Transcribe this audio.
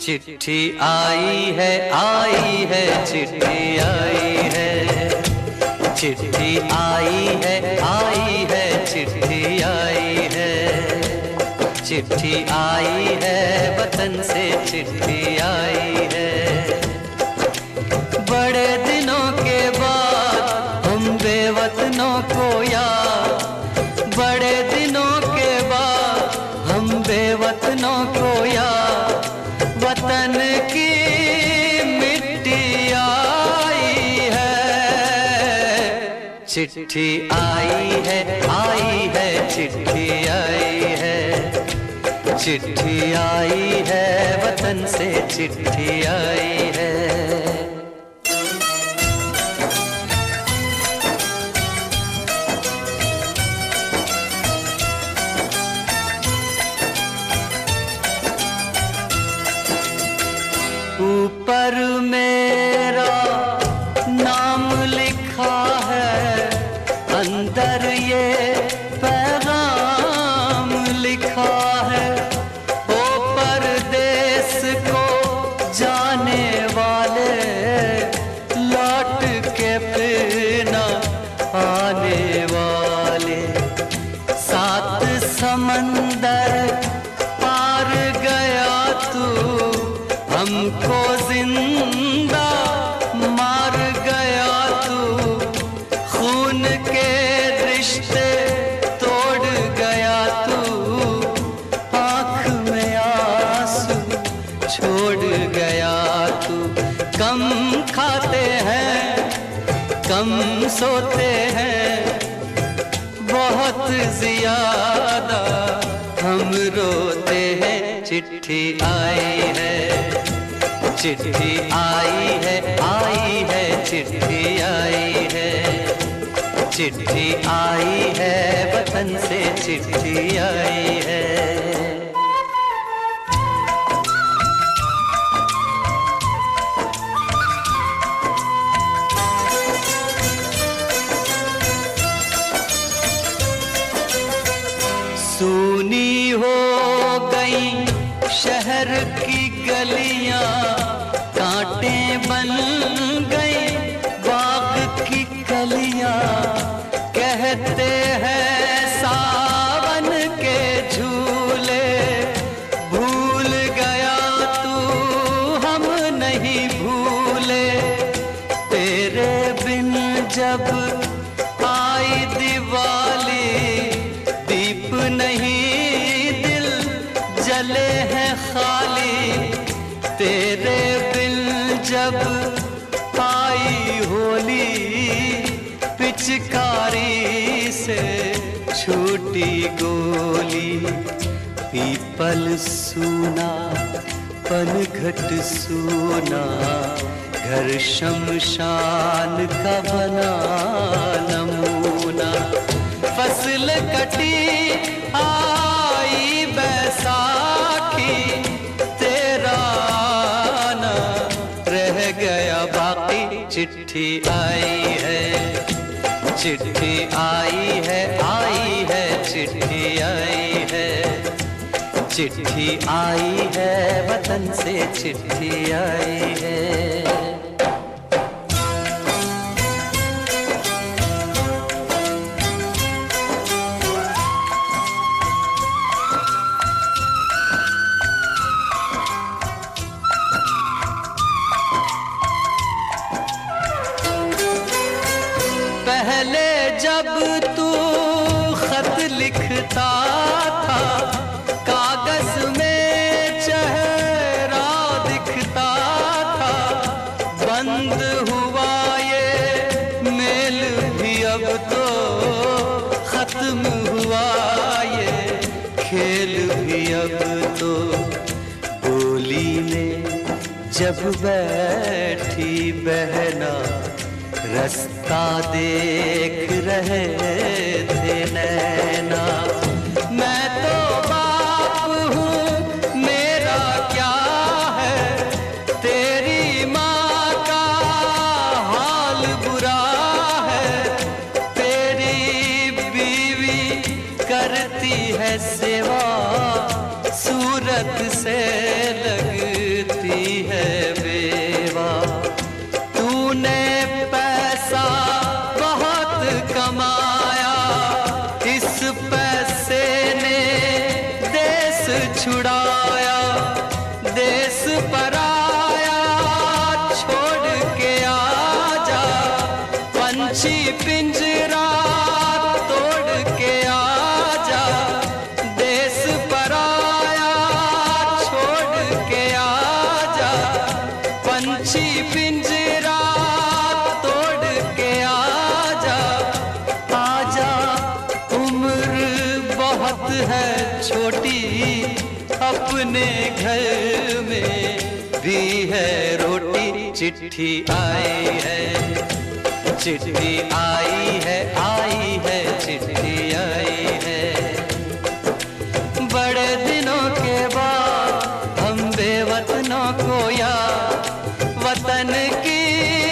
चिट्ठी आई है चिट्ठी आई है, चिट्ठी आई है चिट्ठी आई है, चिट्ठी आई है वतन से चिट्ठी आई है। बड़े दिनों के बाद हम बेवतनों को याद, बड़े दिनों के बाद हम बेवतनों को याद, वतन की मिट्टी आई है। चिट्ठी आई है चिट्ठी आई है, चिट्ठी आई है वतन से चिट्ठी आई है। ऊपर मेरा नाम लिखा है, अंदर ये पैगाम लिखा है। ओ परदेस को जाने वाले, लौट के फिर न आने वाले, सात समंदर पार गया तू, हमको जिंदा मार गया तू, खून के रिश्ते तोड़ गया तू, आँख में आंसू छोड़ गया तू। कम खाते हैं कम सोते हैं, बहुत ज्यादा हम रोते हैं। चिट्ठी आई है चिट्ठी आई है चिट्ठी आई है, चिट्ठी आई है वतन से चिट्ठी आई है। सूनी हो गई शहर की गलियां, कांटे बन गई बाग की कलियां, कहते हैं सावन के झूले, भूल गया तू हम नहीं भूले। तेरे बिन जब आई दिवाली, दीप नहीं दिल जले हैं खाली, तेरे बिन जब आई होली, पिचकारी से छूटी गोली। पीपल सूना पनघट सूना, घर शमशान का बना नमूना। फसल कटी आई बैसाखी, तेरा आना रह गया बाकी। चिट्ठी आई है चिट्ठी आई है चिट्ठी आई है, चिट्ठी आई है वतन से चिट्ठी आई है। पहले जब तू खत लिखता था, कागज में चेहरा दिखता था। बंद हुआ ये मेल भी अब तो, खत्म हुआ ये खेल भी अब तो। बोली ने जब बैठी बहना, रास्ता देख रहे थे नैना। मैं तो बाप हूँ मेरा क्या है, तेरी माँ का हाल बुरा है। तेरी बीवी करती है सेवा, सूरत से लगती पंछी पिंजरा तोड़ के आजा, आजा, उम्र बहुत है छोटी, अपने घर में भी है रोटी। चिट्ठी आई है, चिट्ठी आई है, आई है, चिट्ठी आई है। बड़े दिनों के बाद हम बेवतनों को याद वतन की